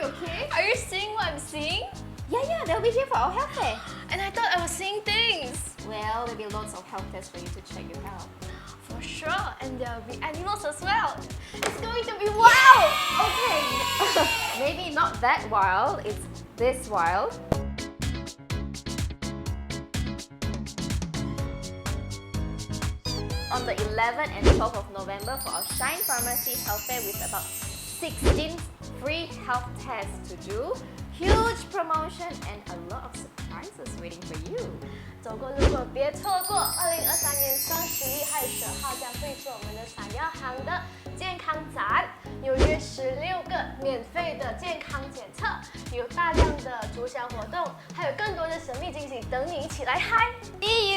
you okay? Are you seeing what I'm seeing? Yeah, they'll be here for our health fair. And I thought I was seeing things. Well, there'll be lots of health tests for you to check your health. For sure, and there'll be animals as well. It's going to be wild! Okay, maybe not that wild, it's this wild. On the 11th and 12th of November for our SHiNE Pharmacy Health Fair with about 16 free health tests to do, huge promotion and a lot of surprises waiting for you. 走过路过别错过，2023年双11还有10号将会是我们的闪耀行的健康展，有约16个免费的健康检测，有大量的促销活动，还有更多的神秘惊喜等你一起来嗨！第一